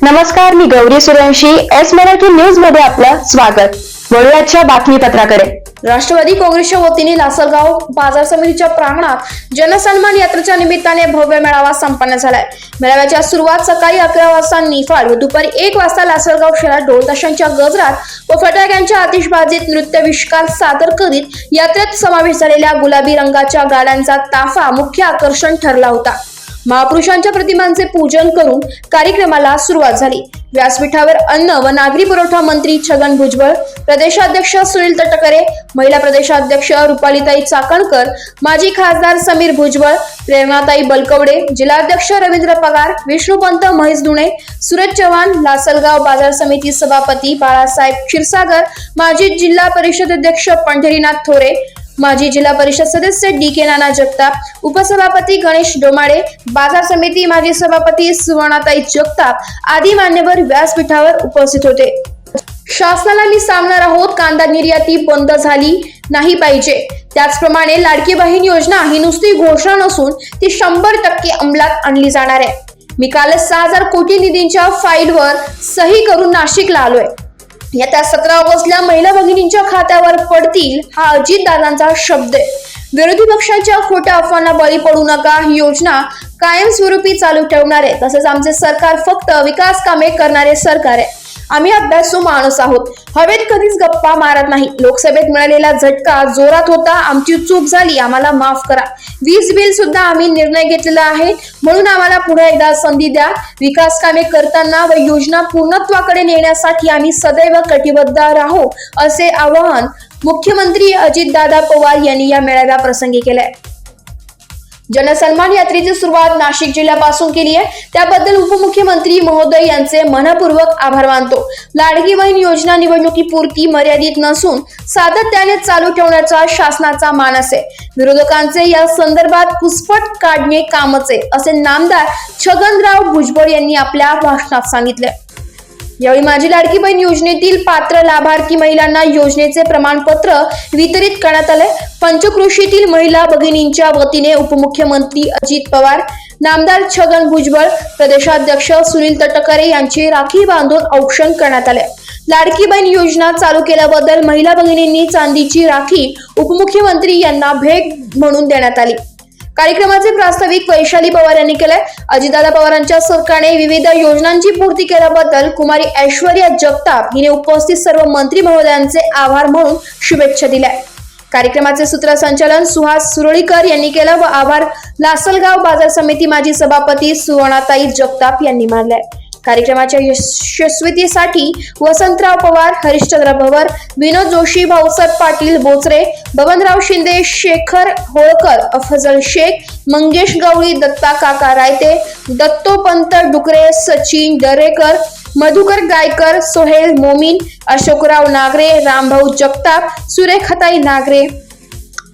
नमस्कार, मी Gauri Suryavanshi. S Marathi news मध्ये आपलं स्वागत. वळूयाच्या बातमीपत्राकडे. राष्ट्रवादी काँग्रेसच्या वतीने लासलगाव बाजार समितीच्या प्रांगणात जनसन्मान यात्रेच्या निमित्ताने भव्य मेळावा संपन्न झालाय. मेळाव्याची सुरुवात सकाळी 11 वाजता निफाड व दुपारी 1 वाजता लासलगाव शहरात ढोल ताशांच्या गजरात व फटाक्यांच्या आतिषबाजीत नृत्यविष्कार सादर करीत यात्रेत समावेश झालेल्या गुलाबी रंगाच्या गाड्यांचा ताफा मुख्य आकर्षण ठरला होता. महापुरुषांच्या प्रतिमांचे पूजन करून कार्यक्रमाला सुरुवात झाली. व्यासपीठावर अन्न व नागरी पुरवठा मंत्री छगन भुजबळ, प्रदेशाध्यक्ष सुनील तटकरे, महिला प्रदेशाध्यक्ष रुपालीताई चाकणकर, माजी खासदार समीर भुजबळ, प्रेरणाताई बलकवडे, जिल्हाध्यक्ष रवींद्र पगार, विष्णुपंत महेश दुणे, सूरज चव्हाण, लासलगाव बाजार समिती सभापती बाळासाहेब क्षीरसागर, माजी जिल्हा परिषद अध्यक्ष पंढरीनाथ थोरे, माजी जिल्हा परिषद सदस्य डी.के. नाना जगताप, उपसभापती गणेश डोमाडे, बाजार समिती माजी सभापती सुवर्णाताई जगताप आदी मान्यवर व्यासपीठावर उपस्थित होते. शासनाला मी सांगणार आहोत, कांदा निर्याती बंद झाली नाही पाहिजे. त्याचप्रमाणे लाडकी बहीण योजना ही नुसती घोषणा नसून ती 100% अंमलात आणली जाणार आहे. मी कालच 6,000 कोटी निधींच्या फाईलवर सही करून नाशिकला आलोय. येत्या 17 ऑगस्टला महिला भगिनींच्या खात्यावर पडतील, हा अजितदादांचा शब्द आहे. विरोधी पक्षांच्या खोट्या अफवांना बळी पडू नका. ही योजना कायमस्वरूपी चालू ठेवणार आहे. तसेच आमचे सरकार फक्त विकास कामे करणारे सरकार आहे. आम्ही अभ्यासू माणूस आहोत. हवेत कधीच गप्पा मारत नाही. लोकसभेत मिळालेला झटका जोरात होता. आमची चूक झाली, आम्हाला माफ करा. वीज बिल सुद्धा आम्ही निर्णय घेतलेला आहे, म्हणून आम्हाला पुढे एकदा संधी द्या. विकास कामे करताना व योजना पूर्णत्वाकडे नेण्यासाठी आम्ही सदैव कटिबद्ध राहू, असे आवाहन मुख्यमंत्री अजितदादा पवार यांनी या मेळाव्या प्रसंगी केले. जनसन्मान यात्रेची सुरुवात नाशिक जिल्ह्यापासून केली आहे, त्याबद्दल उपमुख्यमंत्री महोदय यांचे मनपूर्वक आभार मानतो. लाडकी बहीण योजना निवडणुकीपुरती मर्यादित नसून सातत्याने चालू ठेवण्याचा शासनाचा मानस आहे. विरोधकांचे या संदर्भात कुसपट काढणे कामच आहे, असे नामदार छगनराव भुजबळ यांनी आपल्या भाषणात सांगितले. यावेळी माझी लाडकी बहीण योजनेतील पात्र लाभार्थी महिलांना योजनेचे प्रमाणपत्र वितरित करण्यात आले. पंचक्रोशीतील महिला भगिनींच्या वतीने उपमुख्यमंत्री अजित पवार, नामदार छगन भुजबळ, प्रदेशाध्यक्ष सुनील तटकरे यांची राखी बांधून औक्षण करण्यात आले. लाडकी बहीण योजना चालू केल्याबद्दल महिला भगिनींनी चांदीची राखी उपमुख्यमंत्री यांना भेट म्हणून देण्यात आली. कार्यक्रमाचे प्रास्ताविक वैशाली पवार यांनी केले. अजितदादा पवारांच्या सरकारने विविध योजनांची पूर्ती केल्याबद्दल कुमारी ऐश्वर्या जगताप हिने उपस्थित सर्व मंत्री महोदयांचे आभार म्हणून शुभेच्छा दिल्या. कार्यक्रमाचे सूत्रसंचालन सुहास सुरळीकर यांनी केलं व आभार लासलगाव बाजार समिती माजी सभापती सुवर्णाताई जगताप यांनी मानले. कार्यक्रमाच्या यशस्वीतेसाठी वसंतराव पवार, हरिश्चंद्र भवर, विनोद जोशी, भाऊसाहेब पाटील बोचरे, बबनराव शिंदे, शेखर होळकर, अफजल शेख, मंगेश गवळी, दत्ता काका रायते, दत्तोपंत डुकरे, सचिन दरेकर, मधुकर गायकर, सोहेल मोमीन, अशोकराव नागरे, रामभाऊ जगताप, सुरेखाताई नागरे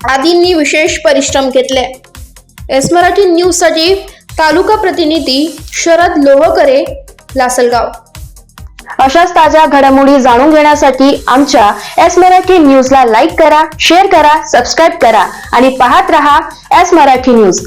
आदींनी विशेष परिश्रम घेतले. एस मराठी न्यूज साठी तालुका प्रतिनिधी शरद लोहकरे, लासलगाव. अशाच ताज्या घडामोडी जाणून घेण्यासाठी आमच्या एस मराठी न्यूजला लाईक करा, शेअर करा, सबस्क्राईब करा आणि पाहत रहा एस मराठी न्यूज.